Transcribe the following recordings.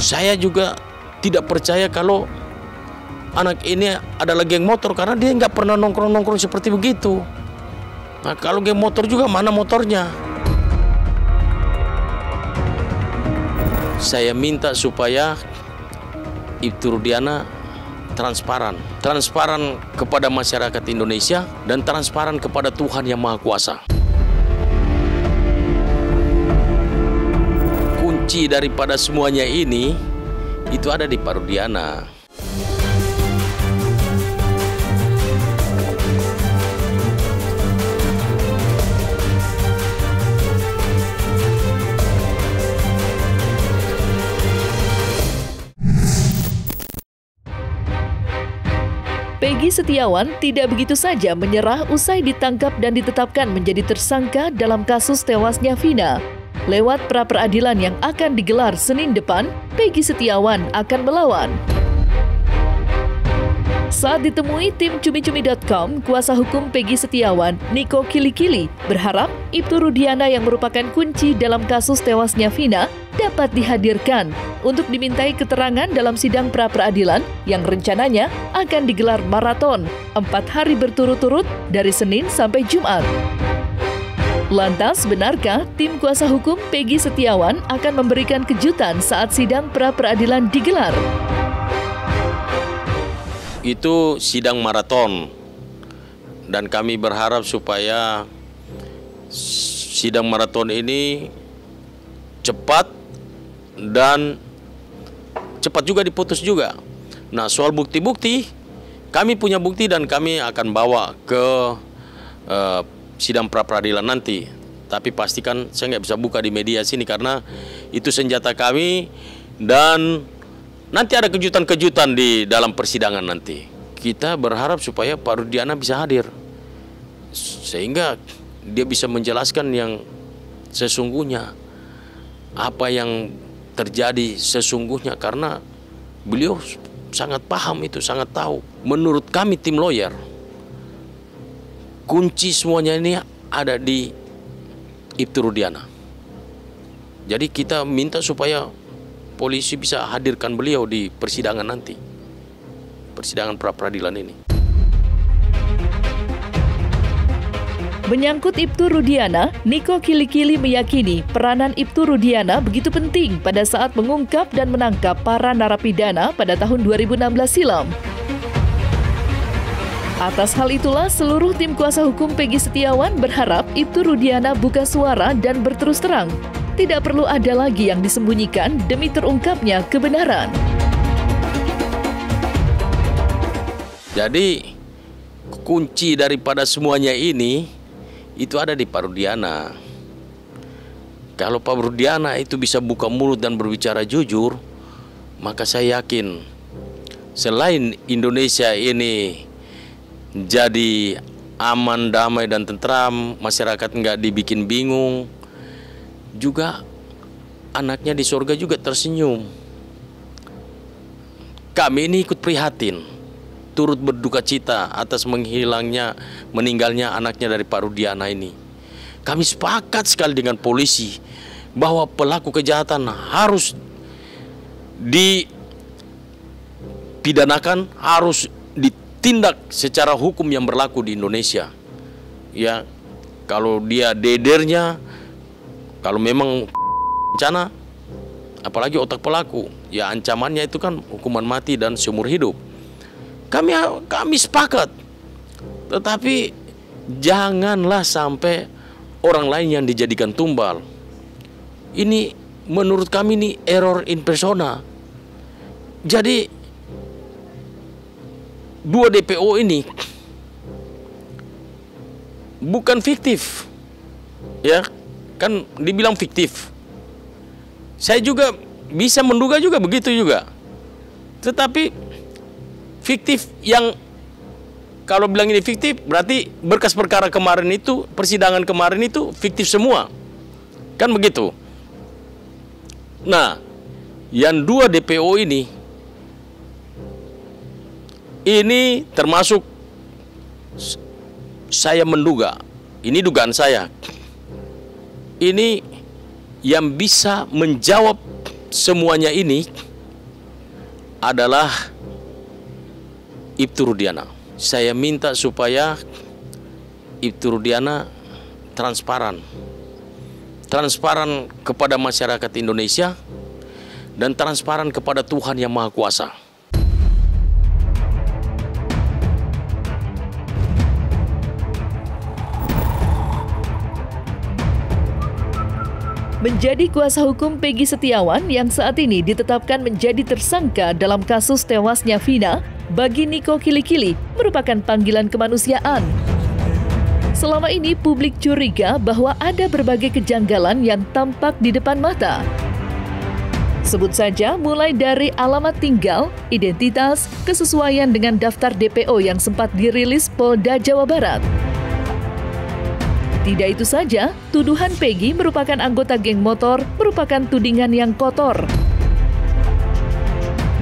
Saya juga tidak percaya kalau anak ini adalah geng motor, karena dia nggak pernah nongkrong-nongkrong seperti begitu. Nah, kalau geng motor juga, mana motornya? Saya minta supaya Ibtu Rudiana transparan kepada masyarakat Indonesia dan transparan kepada Tuhan Yang Maha Kuasa. Kunci daripada semuanya ini itu ada di Pak Rudiana. Peggy Setiawan tidak begitu saja menyerah usai ditangkap dan ditetapkan menjadi tersangka dalam kasus tewasnya Vina. Lewat pra-peradilan yang akan digelar Senin depan, Peggy Setiawan akan melawan. Saat ditemui tim cumi-cumi.com, kuasa hukum Peggy Setiawan, Niko Kilikili, berharap Ibtu Rudiana yang merupakan kunci dalam kasus tewasnya Vina dapat dihadirkan untuk dimintai keterangan dalam sidang pra-peradilan yang rencananya akan digelar maraton 4 hari berturut-turut dari Senin sampai Jumat. Lantas, benarkah tim kuasa hukum Peggy Setiawan akan memberikan kejutan saat sidang pra-peradilan digelar? Itu sidang maraton, dan kami berharap supaya sidang maraton ini cepat dan cepat juga diputus juga. Nah, soal bukti-bukti, kami punya bukti dan kami akan bawa ke sidang pra-peradilan nanti. Tapi pastikan saya nggak bisa buka di media sini karena itu senjata kami, dan nanti ada kejutan-kejutan di dalam persidangan nanti. Kita berharap supaya Pak Rudiana bisa hadir, sehingga dia bisa menjelaskan yang sesungguhnya, apa yang terjadi sesungguhnya, karena beliau sangat paham itu, sangat tahu. Menurut kami tim lawyer, kunci semuanya ini ada di Ibtu Rudiana. Jadi kita minta supaya polisi bisa hadirkan beliau di persidangan nanti, persidangan pra-peradilan ini. Menyangkut Ibtu Rudiana, Niko Kilikili meyakini peranan Ibtu Rudiana begitu penting pada saat mengungkap dan menangkap para narapidana pada tahun 2016 silam. Atas hal itulah, seluruh tim kuasa hukum Peggy Setiawan berharap Ibtu Rudiana buka suara dan berterus terang. Tidak perlu ada lagi yang disembunyikan demi terungkapnya kebenaran. Jadi kunci daripada semuanya ini itu ada di Pak Rudiana. Kalau Pak Rudiana itu bisa buka mulut dan berbicara jujur, maka saya yakin selain Indonesia ini jadi aman, damai, dan tentram, masyarakat nggak dibikin bingung, juga anaknya di surga juga tersenyum. Kami ini ikut prihatin, turut berduka cita atas meninggalnya anaknya dari Pak Rudiana ini. Kami sepakat sekali dengan polisi bahwa pelaku kejahatan harus dipidanakan, harus ditindak secara hukum yang berlaku di Indonesia. Ya, kalau dia dedernya, kalau memang bencana, apalagi otak pelaku, ya ancamannya itu kan hukuman mati dan seumur hidup. Kami sepakat, tetapi janganlah sampai orang lain yang dijadikan tumbal. Ini menurut kami ini error in persona. Jadi 2 DPO ini bukan fiktif, ya kan dibilang fiktif. Saya juga bisa menduga juga begitu juga. Tetapi fiktif yang, kalau bilang ini fiktif, berarti berkas perkara kemarin itu, persidangan kemarin itu fiktif semua. Kan begitu. Nah, yang 2 DPO ini termasuk saya menduga, ini dugaan saya, ini yang bisa menjawab semuanya ini adalah Ibtu Rudiana. Saya minta supaya Ibtu Rudiana transparan kepada masyarakat Indonesia dan transparan kepada Tuhan Yang Maha Kuasa. Menjadi kuasa hukum Peggy Setiawan yang saat ini ditetapkan menjadi tersangka dalam kasus tewasnya Vina, bagi Niko Kilikili merupakan panggilan kemanusiaan. Selama ini publik curiga bahwa ada berbagai kejanggalan yang tampak di depan mata. Sebut saja mulai dari alamat tinggal, identitas, kesesuaian dengan daftar DPO yang sempat dirilis Polda Jawa Barat. Tidak itu saja, tuduhan Peggy merupakan anggota geng motor merupakan tudingan yang kotor.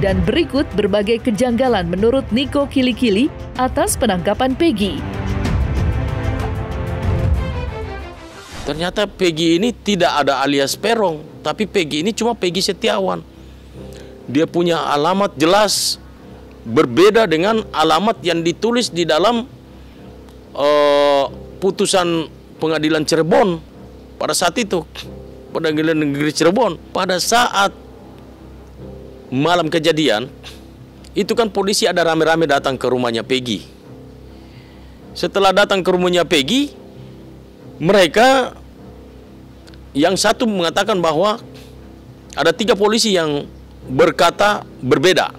Dan berikut berbagai kejanggalan menurut Niko Kilikili atas penangkapan Peggy. Ternyata Peggy ini tidak ada alias Peron, tapi Peggy ini cuma Peggy Setiawan. Dia punya alamat jelas, berbeda dengan alamat yang ditulis di dalam putusan Pengadilan Cirebon pada saat itu, Pengadilan Negeri Cirebon. Pada saat malam kejadian, itu kan polisi ada rame-rame datang ke rumahnya Peggy. Setelah datang ke rumahnya Peggy, mereka yang satu mengatakan bahwa ada 3 polisi yang berkata berbeda.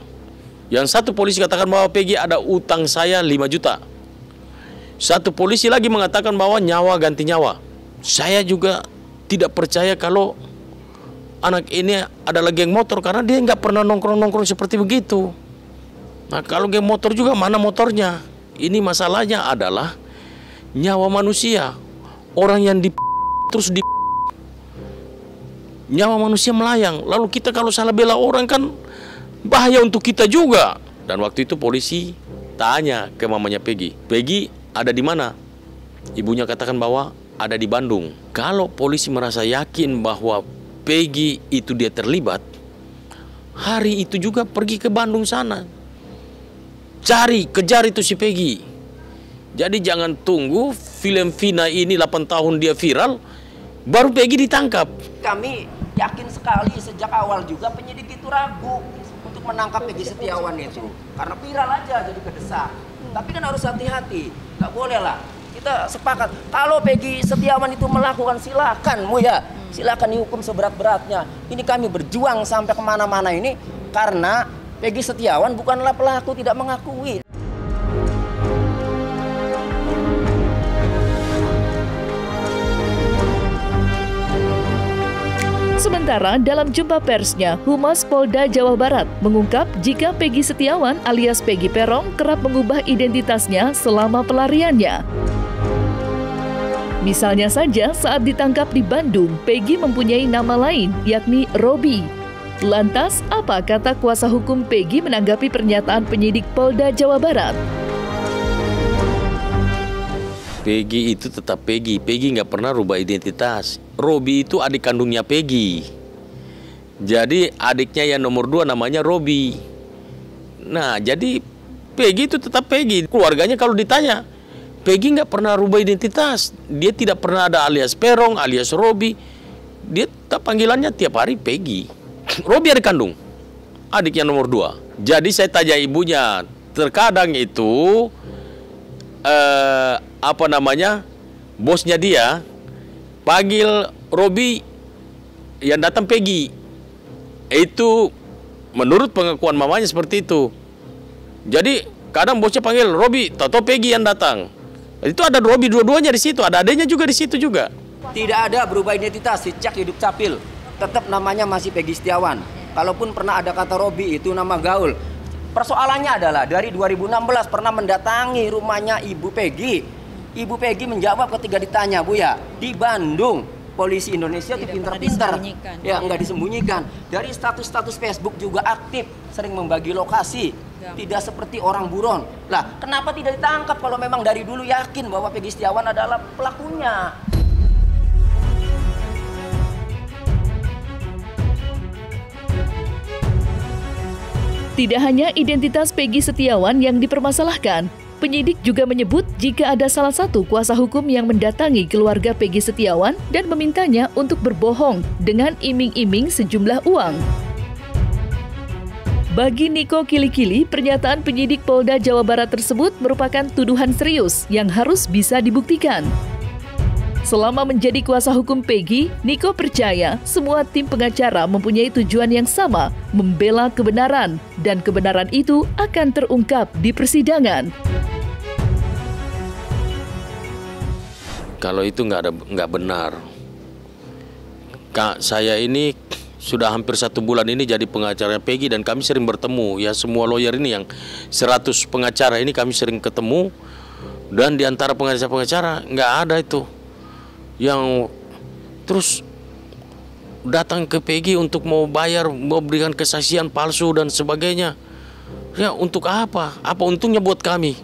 Yang satu polisi katakan bahwa Peggy ada utang saya 5 juta. Satu polisi lagi mengatakan bahwa nyawa ganti nyawa. Saya juga tidak percaya kalau anak ini adalah geng motor karena dia nggak pernah nongkrong-nongkrong seperti begitu. Nah, kalau geng motor juga mana motornya? Ini masalahnya adalah nyawa manusia. Orang yang terus nyawa manusia melayang. Lalu kita kalau salah bela orang kan bahaya untuk kita juga. Dan waktu itu polisi tanya ke mamanya Peggy, Peggy ada di mana? Ibunya katakan bahwa ada di Bandung. Kalau polisi merasa yakin bahwa Peggy itu dia terlibat, hari itu juga pergi ke Bandung sana. Kejar itu si Peggy. Jadi jangan tunggu film Vina ini 8 tahun dia viral, baru Peggy ditangkap. Kami yakin sekali sejak awal juga penyidik itu ragu untuk menangkap Peggy Setiawan itu. Karena viral aja jadi kedesak. Tapi kan harus hati-hati, nggak boleh lah. Kita sepakat, kalau Peggy Setiawan itu melakukan silakan, silakan dihukum seberat-beratnya. Ini kami berjuang sampai kemana-mana ini karena Peggy Setiawan bukanlah pelaku, tidak mengakui. Sementara dalam jumpa persnya, Humas Polda Jawa Barat mengungkap jika Peggy Setiawan alias Peggy Peron kerap mengubah identitasnya selama pelariannya. Misalnya saja saat ditangkap di Bandung, Peggy mempunyai nama lain yakni Robi. Lantas, apa kata kuasa hukum Peggy menanggapi pernyataan penyidik Polda Jawa Barat? Peggy itu tetap Peggy. Peggy nggak pernah rubah identitas. Robi itu adik kandungnya Peggy. Jadi adiknya yang nomor 2 namanya Robi. Nah, jadi Peggy itu tetap Peggy. Keluarganya kalau ditanya, Peggy nggak pernah rubah identitas. Dia tidak pernah ada alias Peron, alias Robi. Dia tetap panggilannya tiap hari Peggy. Robi adik kandung, adik yang nomor 2. Jadi saya tanya ibunya, terkadang itu bosnya dia panggil Robi, yang datang Peggy. Itu menurut pengakuan mamanya seperti itu. Jadi kadang bosnya panggil Robi, tahu Peggy yang datang. Itu ada Robi dua-duanya di situ, ada adanya juga di situ juga. Tidak ada berubah identitas, cek hidup capil. Tetap namanya masih Peggy Setiawan. Kalaupun pernah ada kata Robi, itu nama gaul. Persoalannya adalah dari 2016 pernah mendatangi rumahnya Ibu Peggy. Ibu Peggy menjawab ketika ditanya, Buya, di Bandung polisi Indonesia itu pintar-pintar. Ya, nggak disembunyikan. Dari status-status Facebook juga aktif, sering membagi lokasi. Tidak seperti orang buron. Lah, kenapa tidak ditangkap kalau memang dari dulu yakin bahwa Peggy Setiawan adalah pelakunya? Tidak hanya identitas Peggy Setiawan yang dipermasalahkan, penyidik juga menyebut jika ada salah satu kuasa hukum yang mendatangi keluarga Peggy Setiawan dan memintanya untuk berbohong dengan iming-iming sejumlah uang. Bagi Niko Kilikili, pernyataan penyidik Polda Jawa Barat tersebut merupakan tuduhan serius yang harus bisa dibuktikan. Selama menjadi kuasa hukum Peggy, Niko percaya semua tim pengacara mempunyai tujuan yang sama, membela kebenaran, dan kebenaran itu akan terungkap di persidangan. Kalau itu nggak benar. Kak, saya ini sudah hampir 1 bulan ini jadi pengacara Peggy dan kami sering bertemu. Ya, semua lawyer ini yang 100 pengacara ini kami sering ketemu, dan di antara pengacara-pengacara nggak ada itu yang terus datang ke Peggy untuk mau bayar, mau berikan kesaksian palsu dan sebagainya. Ya, untuk apa? Apa untungnya buat kami?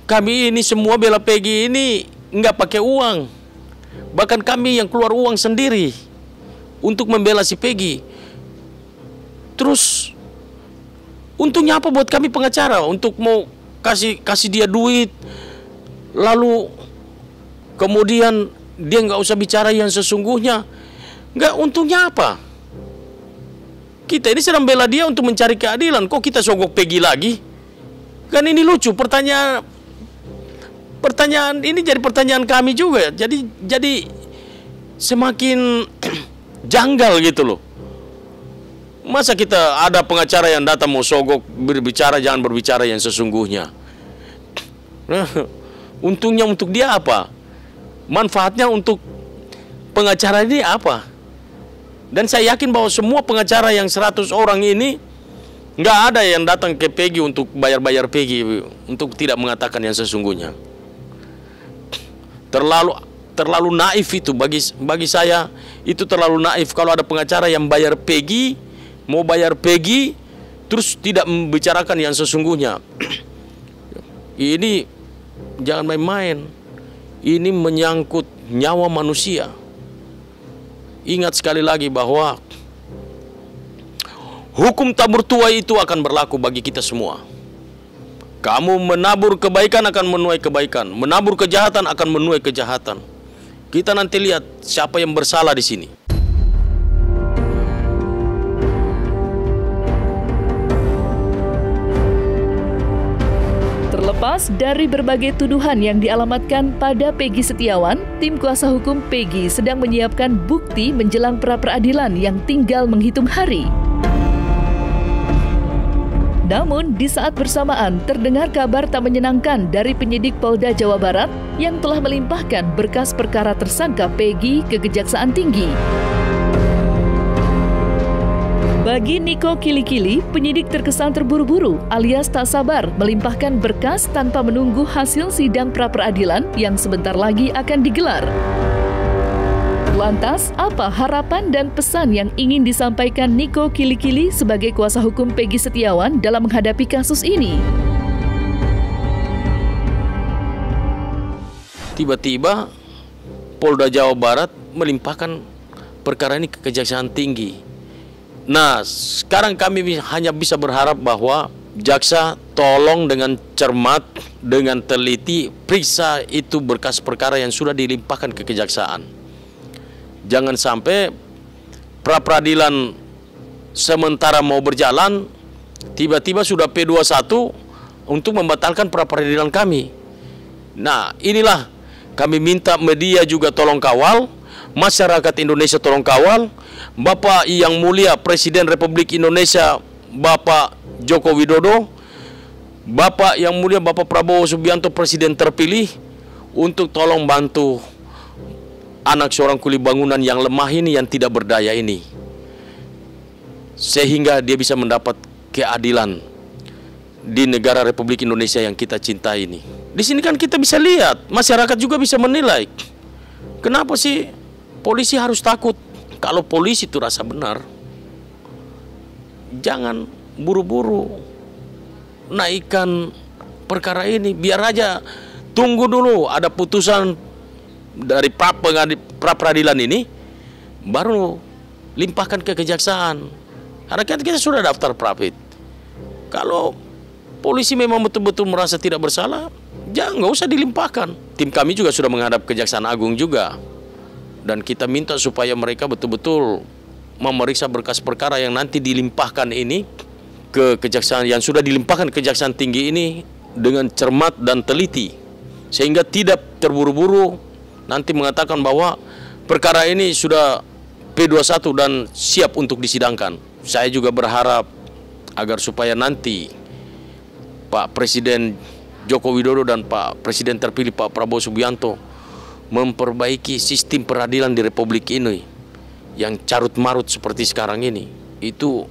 Kami ini semua bela Peggy ini nggak pakai uang. Bahkan kami yang keluar uang sendiri untuk membela si Peggy. Terus untungnya apa buat kami pengacara? Untuk mau kasih dia duit, lalu kemudian dia nggak usah bicara yang sesungguhnya. Nggak, untungnya apa? Kita ini sedang bela dia untuk mencari keadilan. Kok kita sogok Peggy lagi? Kan ini lucu, pertanyaan ini jadi pertanyaan kami juga. Jadi semakin janggal gitu loh. Masa kita ada pengacara yang datang mau sogok, berbicara, jangan berbicara yang sesungguhnya. Untungnya untuk dia apa? Manfaatnya untuk pengacara ini apa? Dan saya yakin bahwa semua pengacara yang 100 orang ini nggak ada yang datang ke Peggy untuk bayar-bayar Peggy, untuk tidak mengatakan yang sesungguhnya. Terlalu naif itu bagi saya, itu terlalu naif kalau ada pengacara yang bayar Peggy, mau bayar Peggy terus tidak membicarakan yang sesungguhnya. Ini jangan main-main. Ini menyangkut nyawa manusia. Ingat sekali lagi bahwa hukum tabur tuai itu akan berlaku bagi kita semua. Kamu menabur kebaikan akan menuai kebaikan, menabur kejahatan akan menuai kejahatan. Kita nanti lihat siapa yang bersalah di sini. Terlepas dari berbagai tuduhan yang dialamatkan pada Peggy Setiawan, tim kuasa hukum Peggy sedang menyiapkan bukti menjelang pra-peradilan yang tinggal menghitung hari. Namun, di saat bersamaan terdengar kabar tak menyenangkan dari penyidik Polda Jawa Barat yang telah melimpahkan berkas perkara tersangka Peggy ke Kejaksaan Tinggi. Bagi Niko Kilikili, penyidik terkesan terburu-buru alias tak sabar melimpahkan berkas tanpa menunggu hasil sidang pra-peradilan yang sebentar lagi akan digelar. Lantas, apa harapan dan pesan yang ingin disampaikan Niko Kilikili sebagai kuasa hukum Peggy Setiawan dalam menghadapi kasus ini? Tiba-tiba Polda Jawa Barat melimpahkan perkara ini ke Kejaksaan Tinggi. Nah, sekarang kami hanya bisa berharap bahwa jaksa tolong dengan cermat, dengan teliti, periksa itu berkas perkara yang sudah dilimpahkan ke kejaksaan. Jangan sampai pra-peradilan sementara mau berjalan, tiba-tiba sudah P21 untuk membatalkan pra-peradilan kami. Nah, inilah kami minta media juga tolong kawal, masyarakat Indonesia tolong kawal, Bapak yang mulia Presiden Republik Indonesia Bapak Joko Widodo, Bapak yang mulia Bapak Prabowo Subianto Presiden terpilih, untuk tolong bantu anak seorang kuli bangunan yang lemah ini, yang tidak berdaya ini, sehingga dia bisa mendapat keadilan di negara Republik Indonesia yang kita cintai ini. Di sini kan kita bisa lihat, masyarakat juga bisa menilai. Kenapa sih polisi harus takut? Kalau polisi itu rasa benar, jangan buru-buru naikkan perkara ini. Biar aja tunggu dulu ada putusan dari pra-peradilan ini, baru limpahkan ke kejaksaan. Karena kita sudah daftar prapit. Kalau polisi memang betul-betul merasa tidak bersalah, jangan, nggak usah dilimpahkan. Tim kami juga sudah menghadap Kejaksaan Agung juga, dan kita minta supaya mereka betul-betul memeriksa berkas perkara yang nanti dilimpahkan ini ke Kejaksaan, yang sudah dilimpahkan ke Kejaksaan Tinggi ini dengan cermat dan teliti, sehingga tidak terburu-buru nanti mengatakan bahwa perkara ini sudah P21 dan siap untuk disidangkan. Saya juga berharap agar supaya nanti Pak Presiden Joko Widodo dan Pak Presiden terpilih Pak Prabowo Subianto memperbaiki sistem peradilan di Republik ini yang carut-marut seperti sekarang ini. Itu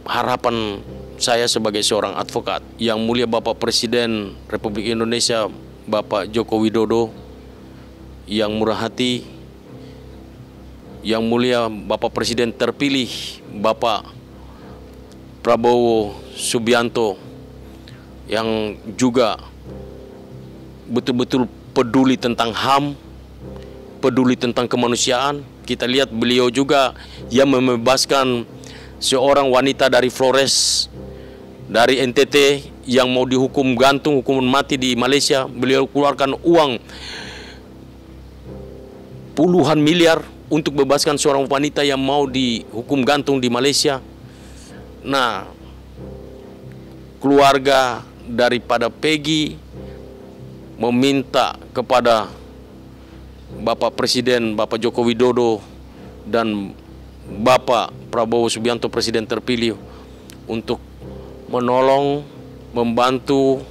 harapan saya sebagai seorang advokat. Yang mulia Bapak Presiden Republik Indonesia Bapak Joko Widodo yang murah hati, yang mulia Bapak Presiden terpilih Bapak Prabowo Subianto yang juga betul-betul peduli tentang HAM, peduli tentang kemanusiaan. Kita lihat beliau juga yang membebaskan seorang wanita dari Flores, dari NTT yang mau dihukum gantung, hukuman mati di Malaysia. Beliau keluarkan uang puluhan miliar untuk bebaskan seorang wanita yang mau dihukum gantung di Malaysia. Nah, keluarga daripada Peggy meminta kepada Bapak Presiden Bapak Joko Widodo dan Bapak Prabowo Subianto Presiden terpilih untuk menolong, membantu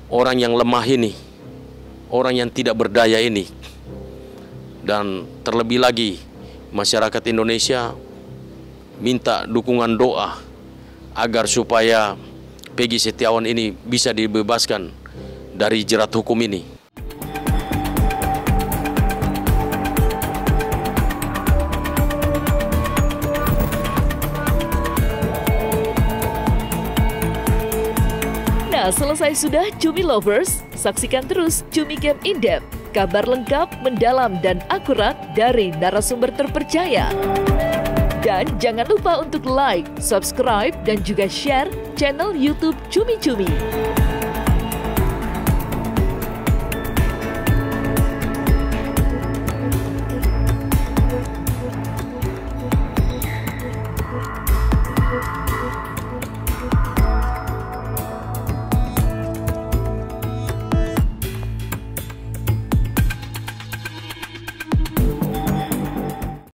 orang yang lemah ini, orang yang tidak berdaya ini. Dan terlebih lagi masyarakat Indonesia minta dukungan doa agar supaya Peggy Setiawan ini bisa dibebaskan dari jerat hukum ini. Nah, selesai sudah Cumi Lovers, saksikan terus Cumi Game In-Depth, kabar lengkap, mendalam, dan akurat dari narasumber terpercaya. Dan jangan lupa untuk like, subscribe, dan juga share channel YouTube Cumi Cumi.